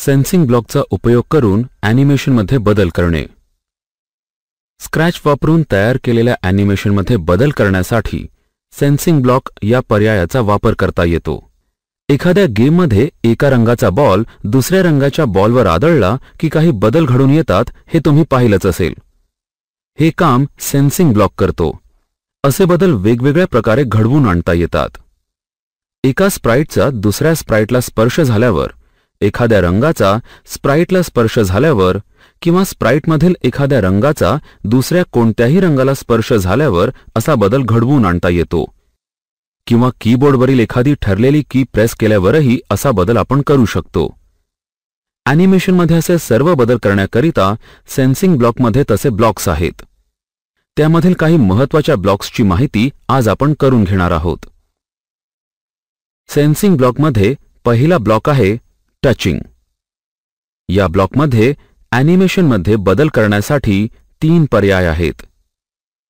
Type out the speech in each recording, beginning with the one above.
Sensing ब्लॉकचा उपयोग करून ॲनिमेशनमध्ये बदल करणे. स्क्रॅच वापरून तयार केलेल्या ॲनिमेशनमध्ये बदल करण्यासाठी सेन्सिंग ब्लॉक या पर्यायाचा वापर करता येतो. एखाद्या गेममध्ये एका रंगाचा बॉल दुसऱ्या रंगाच्या बॉलवर आदळला की काही बदल घडून येतात हे तुम्ही पाहिलंच असेल. हे काम सेन्सिंग ब्लॉक करतो. असे बदल वेगवेगळ्या प्रकारे घडवून आणता येतात. एका स्प्राइटचा दुसऱ्या स्प्राइटला स्पर्श झाल्यावर, एखाद्या रंगाचा स्प्राइटला स्पर्श झाल्यावर किंवा स्प्राइटमधील एखाद्या रंगाचा दुसऱ्या कोणत्याही रंगाला स्पर्श झाल्यावर असा बदल घडवून आणता येतो. किंवा कीबोर्डवरील एखादी ठरलेली की प्रेस केल्यावरही असा बदल आपण करू शकतो. ॲनिमेशनमध्ये असे सर्व बदल करण्याकरिता सेन्सिंग ब्लॉकमध्ये तसे ब्लॉक्स आहेत. त्यामधील काही महत्त्वाच्या ब्लॉक्सची माहिती आज आपण करून घेणार आहोत. सेन्सिंग ब्लॉकमध्ये पहिला ब्लॉक आहे टचिंग. या ब्लॉकमध्ये ॲनिमेशनमध्ये बदल करण्यासाठी 3 पर्याय आहेत.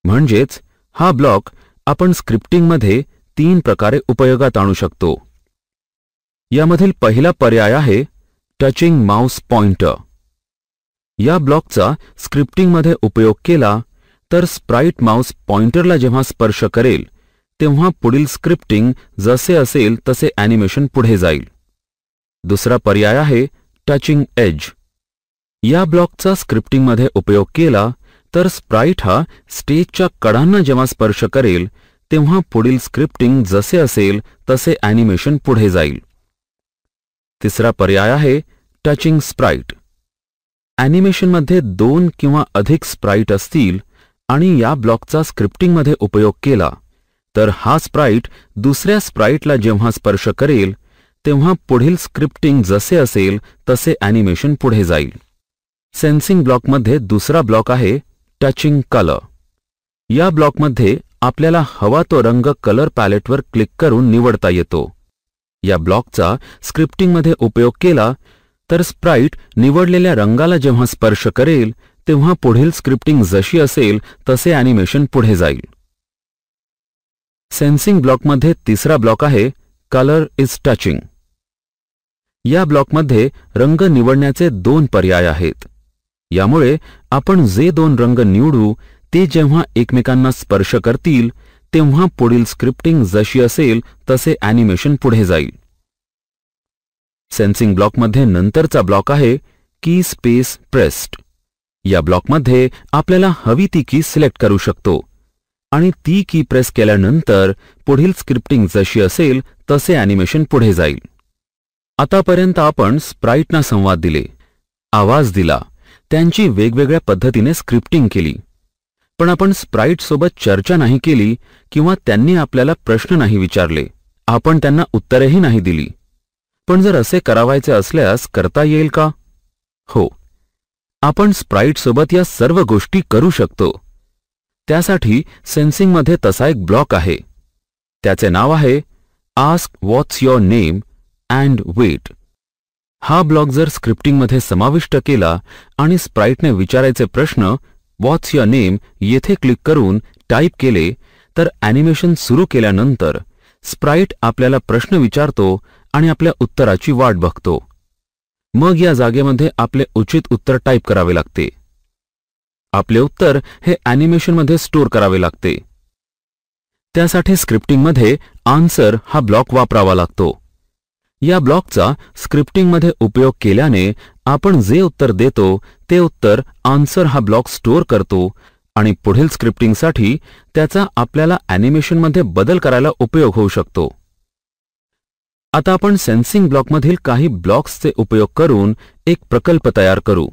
म्हणजेच हा ब्लॉक आपण स्क्रिप्टिंगमध्ये 3 प्रकारे उपयोगात आणू शकतो. यामधील पहिला पर्याय आहे टचिंग माउस पॉइंटर. या ब्लॉकचा स्क्रिप्टिंगमध्ये उपयोग केला तर स्प्राइट माउस पॉइंटरला जेव्हा स्पर्श करेल तेव्हा पुढील स्क्रिप्टिंग जसे असेल तसे ॲनिमेशन पुढे जाईल. दुसरा पर्याय आहे टचिंग एज. या ब्लॉकचा स्क्रिप्टिंगमध्ये उपयोग केला तर स्प्राइट हा स्टेजच्या कडांना जेव्हा स्पर्श करेल तेव्हा पुढील स्क्रिप्टिंग जसे असेल तसे ॲनिमेशन पुढे जाईल. तिसरा पर्याय आहे टचिंग स्प्राइट. ॲनिमेशनमध्ये 2 किंवा अधिक स्प्राइट असतील आणि या ब्लॉकचा स्क्रिप्टिंगमध्ये उपयोग केला तर हा स्प्राइट दुसऱ्या स्प्राइटला जेव्हा स्पर्श करेल तेव्हा पुढील स्क्रिप्टिंग जसे असेल तसे ॲनिमेशन पुढे जाईल. सेन्सिंग ब्लॉकमध्ये दुसरा ब्लॉक आहे टचिंग कलर. या ब्लॉकमध्ये आपल्याला हवा तो रंग कलर पॅलेटवर क्लिक करून निवडता येतो. या ब्लॉकचा स्क्रिप्टिंगमध्ये उपयोग केला तर स्प्राइट निवडलेल्या रंगाला जेव्हा स्पर्श करेल तेव्हा पुढील स्क्रिप्टिंग जशी असेल तसे ॲनिमेशन पुढे जाईल. सेन्सिंग ब्लॉकमध्ये तिसरा ब्लॉक आहे कलर इज टचिंग. या ब्लॉकमध्ये रंग निवडण्याचे 2 पर्याय आहेत. यामुळे आपण जे 2 रंग निवडू ते जेव्हा एकमेकांना स्पर्श करतील तेव्हा पुढील स्क्रिप्टिंग जशी असेल तसे ॲनिमेशन पुढे जाईल. सेन्सिंग ब्लॉकमध्ये नंतरचा ब्लॉक आहे की स्पेस प्रेस्ड. या ब्लॉकमध्ये आपल्याला हवी ती की सिलेक्ट करू शकतो आणि ती की प्रेस केल्यानंतर पुढील स्क्रिप्टिंग जशी असेल तसे ॲनिमेशन पुढे जाईल. आतापर्यंत आपण स्प्राइटना संवाद दिले, आवाज दिला, त्यांची वेगवेगळ्या पद्धतीने स्क्रिप्टिंग केली. पण आपण स्प्राइटसोबत चर्चा नाही केली किंवा त्यांनी आपल्याला प्रश्न नाही विचारले, आपण त्यांना उत्तरेही नाही दिली. पण जर असे करावायचे असल्यास करता येईल का? हो, आपण स्प्राइटसोबत या सर्व गोष्टी करू शकतो. त्यासाठी सेन्सिंगमध्ये तसा एक ब्लॉक आहे. त्याचे नाव आहे ask what's your name and wait. हा ब्लॉक जर स्क्रिप्टिंगमध्ये समाविष्ट केला आणि स्प्राइटने विचारायचे प्रश्न व्हॉट्स युअर नेम येथे क्लिक करून टाईप केले तर ॲनिमेशन सुरू केल्यानंतर स्प्राइट आपल्याला प्रश्न विचारतो आणि आपल्या उत्तराची वाट बघतो. मग या जागेमध्ये आपले उचित उत्तर टाईप करावे लागते. आपले उत्तर हे ॲनिमेशनमध्ये स्टोअर करावे लागते. त्यासाठी स्क्रिप्टिंगमध्ये आन्सर हा ब्लॉक वापरावा लागतो. या ब्लॉकचा स्क्रिप्टिंगमध्ये उपयोग केल्याने आपण जे उत्तर देतो ते उत्तर आन्सर हा ब्लॉक स्टोअर करतो आणि पुढील स्क्रिप्टिंगसाठी त्याचा आपल्याला ॲनिमेशनमध्ये बदल करायला उपयोग होऊ शकतो. आता आपण सेन्सिंग ब्लॉकमधील काही ब्लॉक्सचे उपयोग करून एक प्रकल्प तयार करू.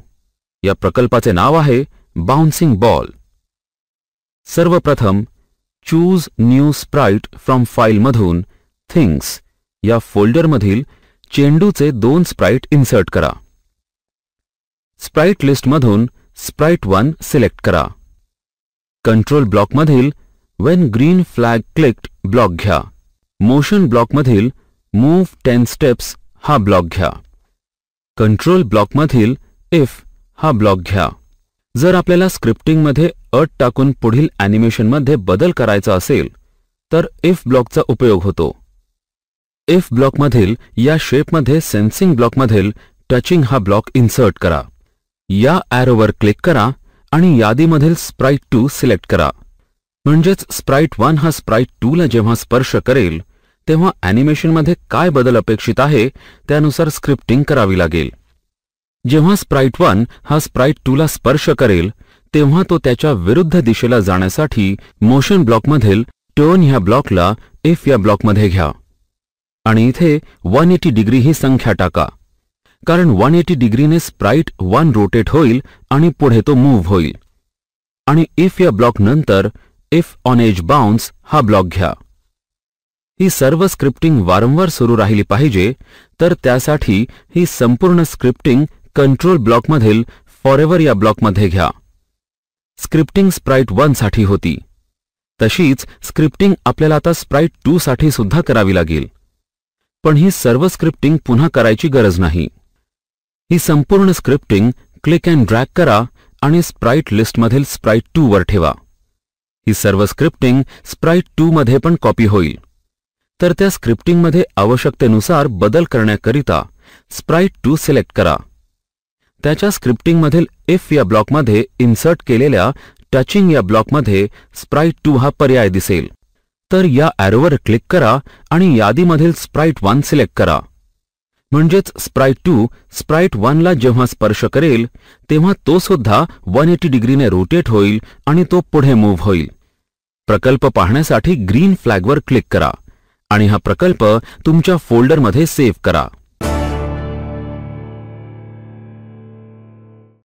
या प्रकल्पाचे नाव आहे बाउन्सिंग बॉल. सर्वप्रथम चूज न्यू स्प्राइट फ्रॉम फाईलमधून थिंग्स या फोल्डरमधील चेंडूचे 2 स्प्राइट इन्सर्ट करा. स्प्राइट लिस्टमधून स्प्राइट 1 सिलेक्ट करा. Control ब्लॉकमधील when green flag clicked block घ्या. मोशन ब्लॉकमधील मूव्ह 10 स्टेप्स हा ब्लॉक घ्या. कंट्रोल ब्लॉकमधील इफ हा ब्लॉक घ्या. जर आपल्याला स्क्रिप्टिंगमध्ये अट टाकून पुढील ॲनिमेशनमध्ये बदल करायचा असेल तर इफ ब्लॉकचा उपयोग होतो. इफ ब्लॉकमधील या शेपमध्ये सेन्सिंग ब्लॉकमधील टचिंग हा ब्लॉक इन्सर्ट करा. या ॲरोवर क्लिक करा आणि यादीमधील स्प्राइट 2 सिलेक्ट करा. म्हणजेच स्प्राइट 1 हा स्प्राइट 2 ला जेव्हा स्पर्श करेल तेव्हा ॲनिमेशनमध्ये काय बदल अपेक्षित आहे त्यानुसार स्क्रिप्टिंग करावी लागेल. जेव्हा स्प्राइट 1 हा स्प्राइट 2 ला स्पर्श करेल तेव्हा तो त्याच्या विरुद्ध दिशेला जाण्यासाठी मोशन ब्लॉकमधील टर्न ह्या ब्लॉकला इफ या ब्लॉकमध्ये घ्या आणि इथे 180 डिग्री ही संख्या टाका, कारण 180 डिग्रीने स्प्राइट 1 रोटेट होईल आणि पुढे तो मूव्ह होईल. आणि इफ या ब्लॉक नंतर इफ ऑन एज बाउन्स हा ब्लॉक घ्या. ही सर्व स्क्रिप्टिंग वारंवार सुरू राहिली पाहिजे, तर त्यासाठी ही संपूर्ण स्क्रिप्टिंग कंट्रोल ब्लॉकमधील फॉरएव्हर या ब्लॉकमध्ये घ्या. स्क्रिप्टिंग स्प्राइट 1 साठी होती तशीच स्क्रिप्टिंग आपल्याला आता स्प्राइट 2 साठी सुद्धा करावी लागेल. पण ही सर्व स्क्रिप्टिंग पुन्हा करायची गरज नाही. ही संपूर्ण स्क्रिप्टिंग क्लिक अँड ड्रॅग करा आणि स्प्राइट लिस्टमधील स्प्राइट 2 वर ठेवा. ही सर्व स्क्रिप्टिंग स्प्राइट 2 मध्ये पण कॉपी होईल. तर त्या स्क्रिप्टिंगमध्ये आवश्यकतेनुसार बदल करण्याकरिता स्प्राइट 2 सिलेक्ट करा. त्याच्या स्क्रिप्टिंगमधील इफ या ब्लॉकमध्ये इन्सर्ट केलेल्या टचिंग या ब्लॉकमध्ये स्प्राइट 2 हा पर्याय दिसेल. तर या ॲरोवर क्लिक करा आणि यादीमधील स्प्राइट 1 सिलेक्ट करा. म्हणजेच स्प्राइट 2 स्प्राइट 1 ला जेव्हा स्पर्श करेल तेव्हा तो सुद्धा 180 डिग्रीने रोटेट होईल आणि तो पुढे मूव्ह होईल. प्रकल्प पाहण्यासाठी ग्रीन फ्लॅगवर क्लिक करा आणि हा प्रकल्प तुमच्या फोल्डरमध्ये सेव्ह करा.